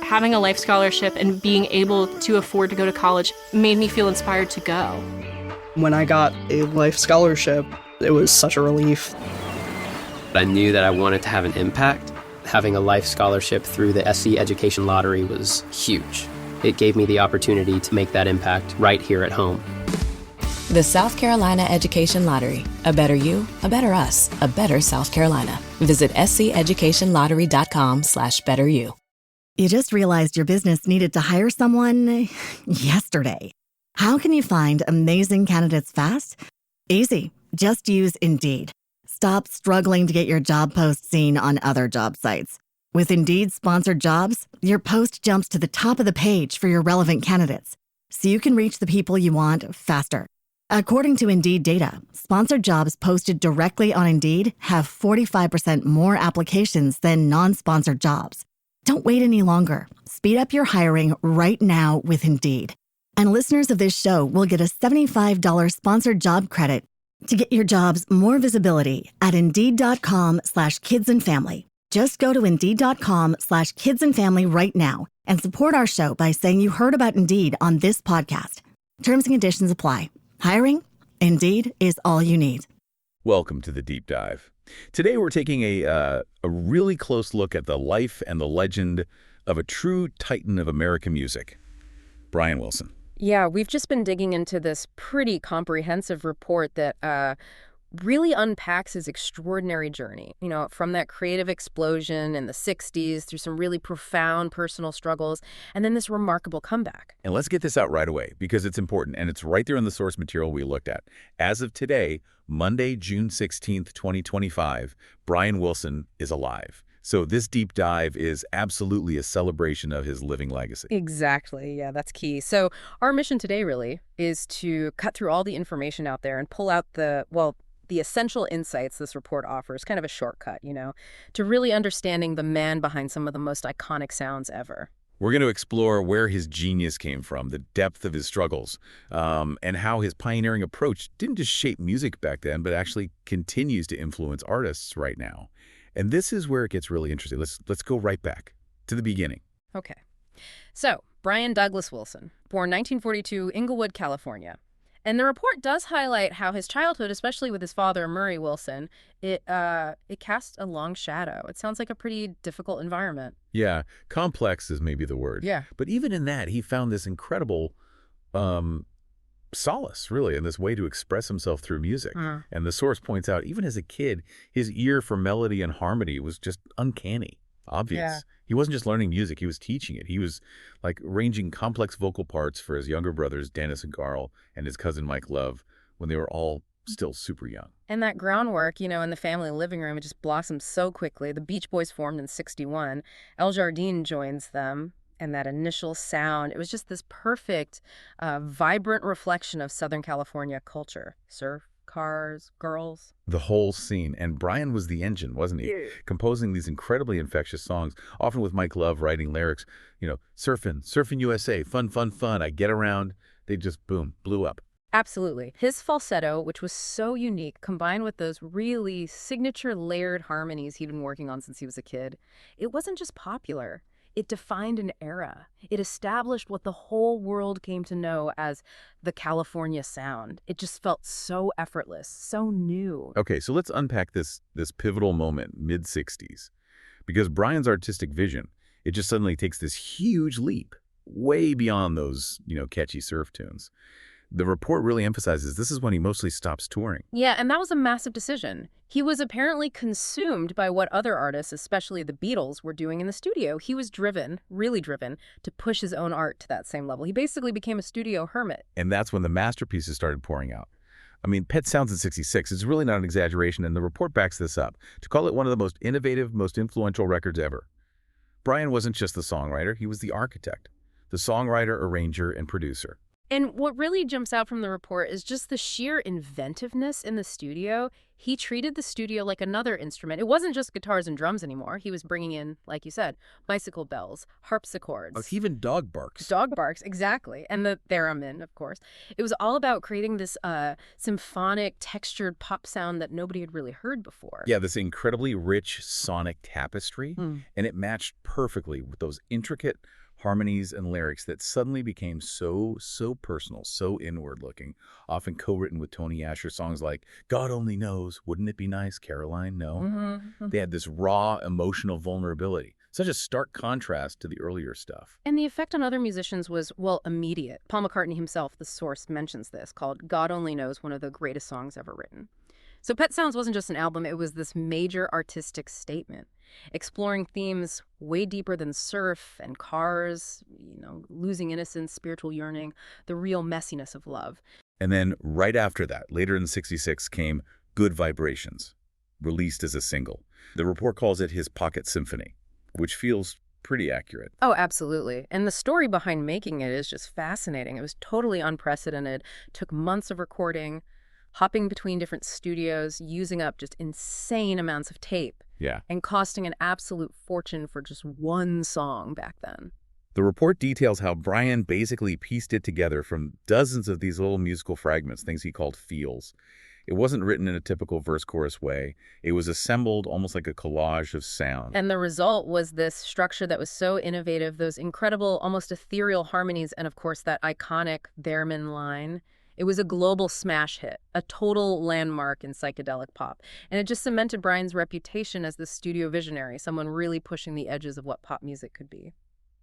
having a life scholarship and being able to afford to go to college made me feel inspired to go. When I got a life scholarship, it was such a relief. I knew that I wanted to have an impact. Having a life scholarship through the SC Education Lottery was huge. It gave me the opportunity to make that impact right here at home. The South Carolina Education Lottery. A better you, a better us, a better South Carolina. Visit sceducationlottery.com/betteryou. You just realized your business needed to hire someone yesterday. How can you find amazing candidates fast? Easy. Just use Indeed. Stop struggling to get your job post seen on other job sites. With Indeed sponsored jobs, your post jumps to the top of the page for your relevant candidates, so you can reach the people you want faster. According to Indeed data, sponsored jobs posted directly on Indeed have 45% more applications than non-sponsored jobs. Don't wait any longer. Speed up your hiring right now with Indeed. And listeners of this show will get a $75 sponsored job credit to get your jobs more visibility at Indeed.com/kidsandfamily. Just go to Indeed.com/kidsandfamily right now and support our show by saying you heard about Indeed on this podcast. Terms and conditions apply. Hiring? Indeed is all you need. Welcome to the Deep Dive. Today we're taking a really close look at the life and the legend of a true titan of American music, Brian Wilson. Yeah, we've just been digging into this pretty comprehensive report that really unpacks his extraordinary journey, from that creative explosion in the 60s through some really profound personal struggles, and then this remarkable comeback. And let's get this out right away because it's important, and it's right there in the source material we looked at. As of today, Monday, June 16th, 2025, Brian Wilson is alive. So this deep dive is absolutely a celebration of his living legacy. Exactly. Yeah, that's key. So our mission today really is to cut through all the information out there and pull out the essential insights this report offers, kind of a shortcut, to really understanding the man behind some of the most iconic sounds ever. We're going to explore where his genius came from, the depth of his struggles, and how his pioneering approach didn't just shape music back then, but actually continues to influence artists right now. And this is where it gets really interesting. Let's go right back to the beginning. Okay. So, Brian Douglas Wilson, born 1942, Inglewood, California. And the report does highlight how his childhood, especially with his father, Murray Wilson, it cast a long shadow. It sounds like a pretty difficult environment. Yeah, complex is maybe the word. Yeah. But even in that, he found this incredible solace, really, in this way to express himself through music. And the source points out, even as a kid, his ear for melody and harmony was just uncanny, obvious. Yeah. He wasn't just learning music, he was teaching it. He was like arranging complex vocal parts for his younger brothers, Dennis and Carl, and his cousin Mike Love, when they were all still super young. And that groundwork, in the family living room, it just blossomed so quickly. The Beach Boys formed in '61. El Jardine joins them. And that initial sound, it was just this perfect, vibrant reflection of Southern California culture. Surf, cars, girls. The whole scene. And Brian was the engine, wasn't he? Yeah. Composing these incredibly infectious songs, often with Mike Love writing lyrics, surfing USA, fun, fun, fun, I get around. They just, boom, blew up. Absolutely. His falsetto, which was so unique, combined with those really signature layered harmonies he'd been working on since he was a kid, it wasn't just popular. It defined an era. It established what the whole world came to know as the California sound. It just felt so effortless, so new. Okay, so let's unpack this pivotal moment, mid-'60s. Because Brian's artistic vision, it just suddenly takes this huge leap, way beyond those, catchy surf tunes. The report really emphasizes this is when he mostly stops touring. Yeah, and that was a massive decision. He was apparently consumed by what other artists, especially the Beatles, were doing in the studio. He was driven, really driven, to push his own art to that same level. He basically became a studio hermit. And that's when the masterpieces started pouring out. I mean, Pet Sounds in '66 is really not an exaggeration, and the report backs this up. To call it one of the most innovative, most influential records ever. Brian wasn't just the songwriter, he was the architect, the songwriter, arranger, and producer. And what really jumps out from the report is just the sheer inventiveness in the studio. He treated the studio like another instrument. It wasn't just guitars and drums anymore. He was bringing in, like you said, bicycle bells, harpsichords. Even dog barks. Dog barks, exactly. And the theremin, of course. It was all about creating this symphonic, textured pop sound that nobody had really heard before. Yeah, this incredibly rich sonic tapestry, Mm. and it matched perfectly with those intricate harmonies and lyrics that suddenly became so personal, so inward-looking, often co-written with Tony Asher songs like God Only Knows, Wouldn't It Be Nice, Caroline? No. Mm-hmm. They had this raw, emotional vulnerability, such a stark contrast to the earlier stuff. And the effect on other musicians was, well, immediate. Paul McCartney himself, the source, mentions this, called God Only Knows, one of the greatest songs ever written. So Pet Sounds wasn't just an album, it was this major artistic statement, exploring themes way deeper than surf and cars, losing innocence, spiritual yearning, the real messiness of love. And then right after that, later in '66, came Good Vibrations, released as a single. The report calls it his pocket symphony, which feels pretty accurate. Oh, absolutely. And the story behind making it is just fascinating. It was totally unprecedented, took months of recording, hopping between different studios, using up just insane amounts of tape. Yeah. And costing an absolute fortune for just one song back then. The report details how Brian basically pieced it together from dozens of these little musical fragments, things he called feels. It wasn't written in a typical verse-chorus way. It was assembled almost like a collage of sound. And the result was this structure that was so innovative, those incredible, almost ethereal harmonies, and of course that iconic theremin line. It was a global smash hit, a total landmark in psychedelic pop. And it just cemented Brian's reputation as the studio visionary, someone really pushing the edges of what pop music could be.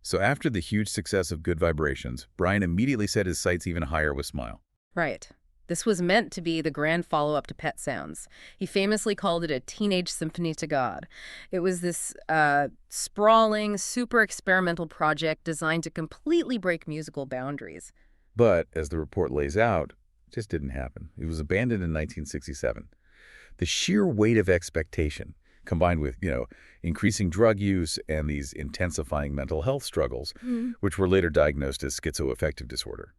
So after the huge success of Good Vibrations, Brian immediately set his sights even higher with Smile. Right. This was meant to be the grand follow-up to Pet Sounds. He famously called it a teenage symphony to God. It was this sprawling, super experimental project designed to completely break musical boundaries. But, as the report lays out, it just didn't happen. It was abandoned in 1967. The sheer weight of expectation, combined with, increasing drug use and these intensifying mental health struggles, which were later diagnosed as schizoaffective disorder.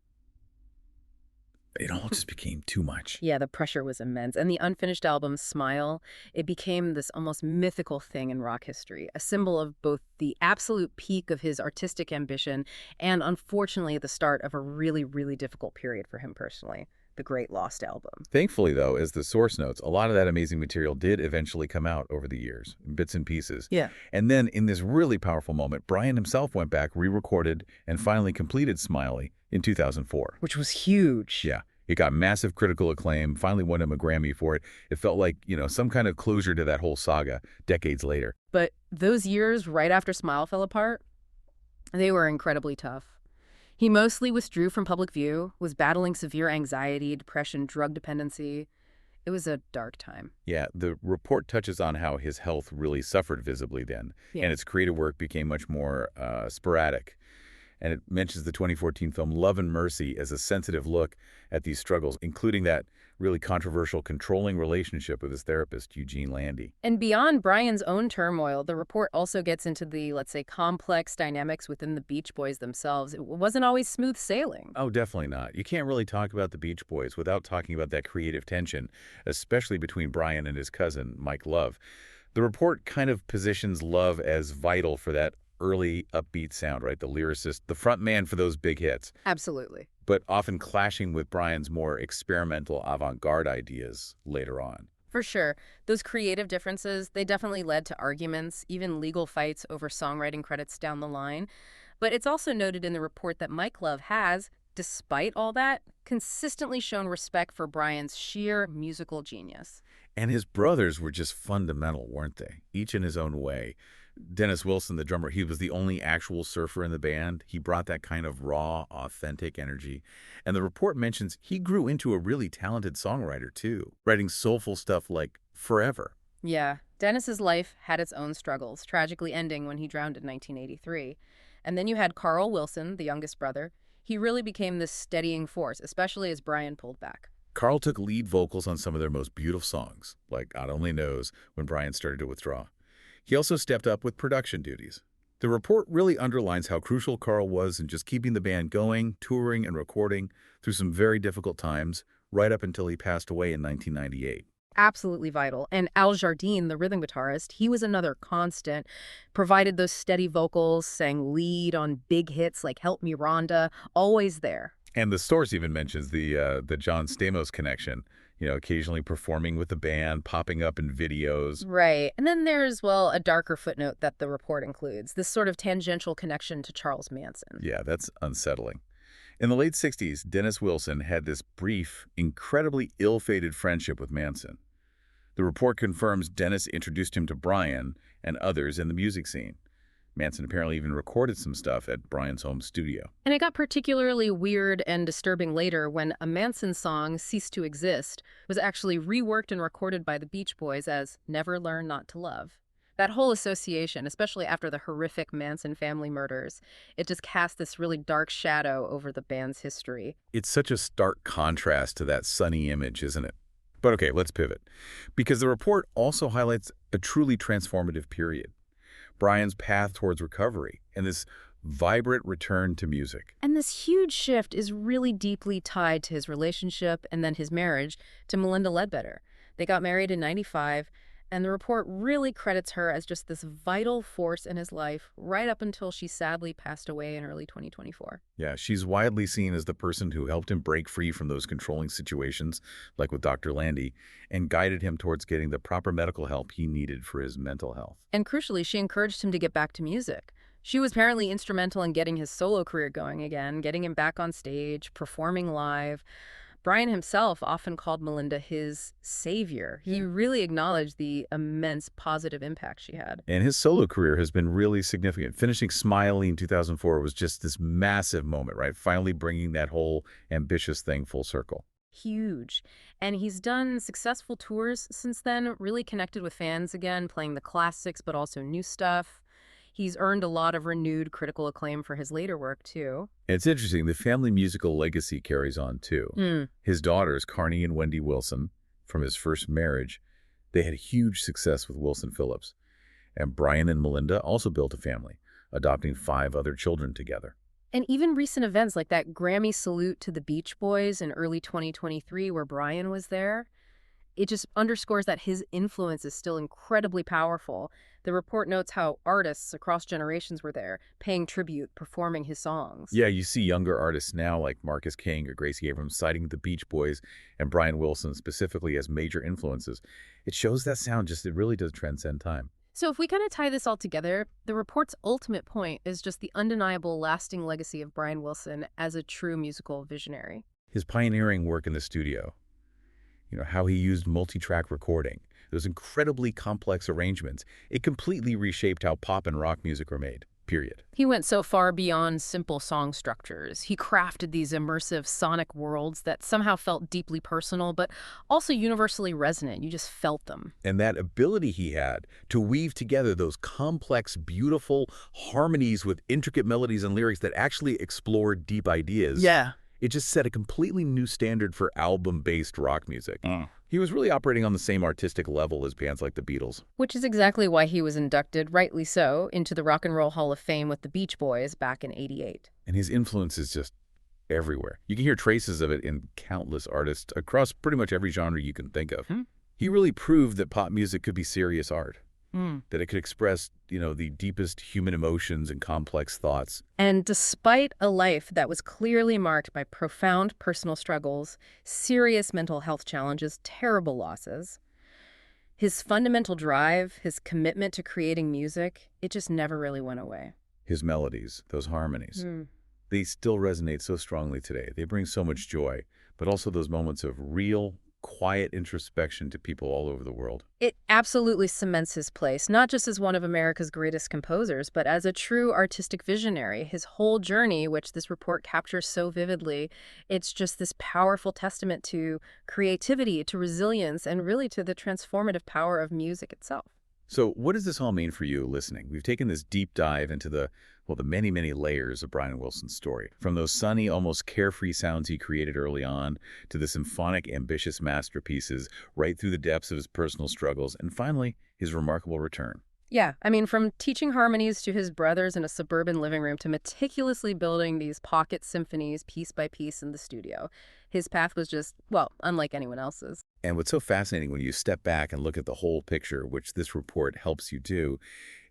It all just became too much. Yeah, the pressure was immense. And the unfinished album, Smile, it became this almost mythical thing in rock history, a symbol of both the absolute peak of his artistic ambition and, unfortunately, the start of a really, really difficult period for him personally, the Great Lost Album. Thankfully, though, as the source notes, a lot of that amazing material did eventually come out over the years, in bits and pieces. Yeah. And then, in this really powerful moment, Brian himself went back, re-recorded, and finally completed Smiley in 2004. Which was huge. Yeah. It got massive critical acclaim, finally won him a Grammy for it. It felt like, some kind of closure to that whole saga decades later. But those years right after Smile fell apart, they were incredibly tough. He mostly withdrew from public view, was battling severe anxiety, depression, drug dependency. It was a dark time. Yeah, the report touches on how his health really suffered visibly then, and its creative work became much more sporadic. And it mentions the 2014 film Love and Mercy as a sensitive look at these struggles, including that really controversial controlling relationship with his therapist, Eugene Landy. And beyond Brian's own turmoil, the report also gets into the, let's say, complex dynamics within the Beach Boys themselves. It wasn't always smooth sailing. Oh, definitely not. You can't really talk about the Beach Boys without talking about that creative tension, especially between Brian and his cousin, Mike Love. The report kind of positions Love as vital for that early upbeat sound, right? The lyricist, the front man for those big hits. Absolutely. But often clashing with Brian's more experimental avant-garde ideas later on. For sure. Those creative differences, they definitely led to arguments, even legal fights over songwriting credits down the line. But it's also noted in the report that Mike Love has, despite all that, consistently shown respect for Brian's sheer musical genius. And his brothers were just fundamental, weren't they? Each in his own way. Dennis Wilson, the drummer, he was the only actual surfer in the band. He brought that kind of raw, authentic energy. And the report mentions he grew into a really talented songwriter, too, writing soulful stuff like Forever. Yeah, Dennis's life had its own struggles, tragically ending when he drowned in 1983. And then you had Carl Wilson, the youngest brother. He really became this steadying force, especially as Brian pulled back. Carl took lead vocals on some of their most beautiful songs, like God Only Knows, when Brian started to withdraw. He also stepped up with production duties. The report really underlines how crucial Carl was in just keeping the band going, touring, and recording through some very difficult times, right up until he passed away in 1998. Absolutely vital. And Al Jardine, the rhythm guitarist, he was another constant, provided those steady vocals, sang lead on big hits like Help Me Rhonda, always there. And the source even mentions the John Stamos connection, occasionally performing with the band, popping up in videos. Right. And then there's, well, a darker footnote that the report includes, this sort of tangential connection to Charles Manson. Yeah, that's unsettling. In the late 60s, Dennis Wilson had this brief, incredibly ill-fated friendship with Manson. The report confirms Dennis introduced him to Brian and others in the music scene. Manson apparently even recorded some stuff at Brian's home studio. And it got particularly weird and disturbing later when a Manson song, Cease to Exist, was actually reworked and recorded by the Beach Boys as Never Learn Not to Love. That whole association, especially after the horrific Manson family murders, it just cast this really dark shadow over the band's history. It's such a stark contrast to that sunny image, isn't it? But okay, let's pivot. Because the report also highlights a truly transformative period. Brian's path towards recovery and this vibrant return to music. And this huge shift is really deeply tied to his relationship and then his marriage to Melinda Ledbetter. They got married in '95. And the report really credits her as just this vital force in his life right up until she sadly passed away in early 2024. Yeah, she's widely seen as the person who helped him break free from those controlling situations, like with Dr. Landy, and guided him towards getting the proper medical help he needed for his mental health. And crucially, she encouraged him to get back to music. She was apparently instrumental in getting his solo career going again, getting him back on stage, performing live. Brian himself often called Melinda his savior. He really acknowledged the immense positive impact she had. And his solo career has been really significant. Finishing Smiley in 2004 was just this massive moment, right? Finally bringing that whole ambitious thing full circle. Huge. And he's done successful tours since then, really connected with fans again, playing the classics, but also new stuff. He's earned a lot of renewed critical acclaim for his later work, too. It's interesting. The family musical legacy carries on, too. His daughters, Carney and Wendy Wilson, from his first marriage, they had huge success with Wilson Phillips. And Brian and Melinda also built a family, adopting 5 other children together. And even recent events like that Grammy salute to the Beach Boys in early 2023 where Brian was there, it just underscores that his influence is still incredibly powerful. The report notes how artists across generations were there, paying tribute, performing his songs. Yeah, you see younger artists now like Marcus King or Gracie Abrams citing the Beach Boys and Brian Wilson specifically as major influences. It shows that sound it really does transcend time. So if we kind of tie this all together, the report's ultimate point is just the undeniable lasting legacy of Brian Wilson as a true musical visionary. His pioneering work in the studio, how he used multi-track recording, those incredibly complex arrangements, it completely reshaped how pop and rock music were made, period. He went so far beyond simple song structures. He crafted these immersive sonic worlds that somehow felt deeply personal, but also universally resonant. You just felt them. And that ability he had to weave together those complex, beautiful harmonies with intricate melodies and lyrics that actually explored deep ideas. Yeah. It just set a completely new standard for album-based rock music. He was really operating on the same artistic level as bands like the Beatles. Which is exactly why he was inducted, rightly so, into the Rock and Roll Hall of Fame with the Beach Boys back in '88. And his influence is just everywhere. You can hear traces of it in countless artists across pretty much every genre you can think of. He really proved that pop music could be serious art. That it could express, the deepest human emotions and complex thoughts. And despite a life that was clearly marked by profound personal struggles, serious mental health challenges, terrible losses, his fundamental drive, his commitment to creating music, it just never really went away. His melodies, those harmonies, they still resonate so strongly today. They bring so much joy, but also those moments of real, quiet introspection to people all over the world. It absolutely cements his place, not just as one of America's greatest composers, but as a true artistic visionary. His whole journey, which this report captures so vividly, it's just this powerful testament to creativity, to resilience, and really to the transformative power of music itself. So what does this all mean for you listening? We've taken this deep dive into the many, many layers of Brian Wilson's story. From those sunny, almost carefree sounds he created early on, to the symphonic, ambitious masterpieces, right through the depths of his personal struggles, and finally, his remarkable return. Yeah, I mean, from teaching harmonies to his brothers in a suburban living room to meticulously building these pocket symphonies piece by piece in the studio, his path was just, well, unlike anyone else's. And what's so fascinating when you step back and look at the whole picture, which this report helps you do,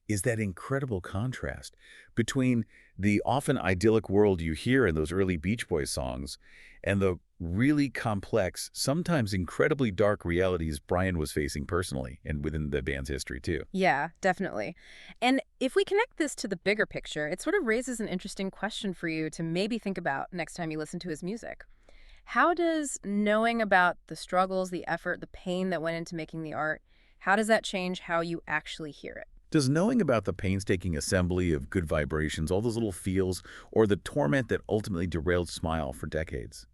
is that incredible contrast between the often idyllic world you hear in those early Beach Boys songs and the really complex, sometimes incredibly dark realities Brian was facing personally and within the band's history too. Yeah, definitely. And if we connect this to the bigger picture, it sort of raises an interesting question for you to maybe think about next time you listen to his music. How does knowing about the struggles, the effort, the pain that went into making the art, how does that change how you actually hear it? Does knowing about the painstaking assembly of good vibrations, all those little feels, or the torment that ultimately derailed Smile for decades,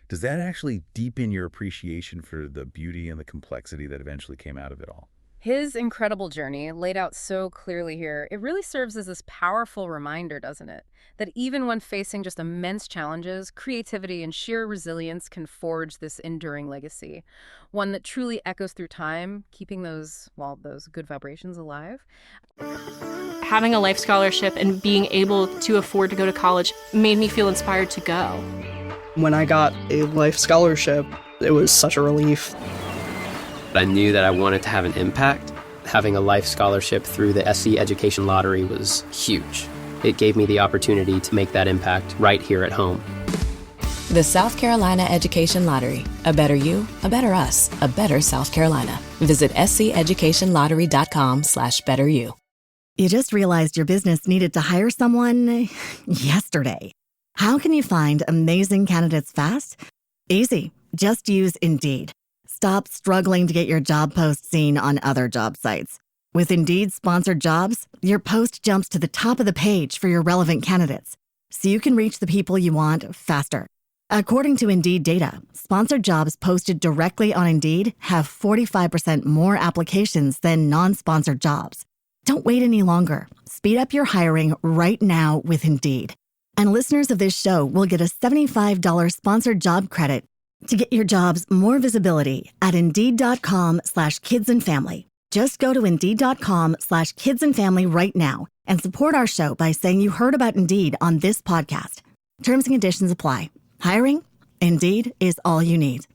does that actually deepen your appreciation for the beauty and the complexity that eventually came out of it all? His incredible journey, laid out so clearly here, it really serves as this powerful reminder, doesn't it? That even when facing just immense challenges, creativity and sheer resilience can forge this enduring legacy. One that truly echoes through time, keeping those good vibrations alive. Having a life scholarship and being able to afford to go to college made me feel inspired to go. When I got a life scholarship, it was such a relief. I knew that I wanted to have an impact. Having a life scholarship through the SC Education Lottery was huge. It gave me the opportunity to make that impact right here at home. The South Carolina Education Lottery. A better you, a better us, a better South Carolina. Visit sceducationlottery.com/betteryou. You just realized your business needed to hire someone yesterday. How can you find amazing candidates fast? Easy. Just use Indeed. Stop struggling to get your job post seen on other job sites. With Indeed sponsored jobs, your post jumps to the top of the page for your relevant candidates, so you can reach the people you want faster. According to Indeed data, sponsored jobs posted directly on Indeed have 45% more applications than non-sponsored jobs. Don't wait any longer. Speed up your hiring right now with Indeed. And listeners of this show will get a $75 sponsored job credit to get your jobs more visibility at Indeed.com/kidsandfamily. Just go to Indeed.com/kidsandfamily right now and support our show by saying you heard about Indeed on this podcast. Terms and conditions apply. Hiring? Indeed is all you need.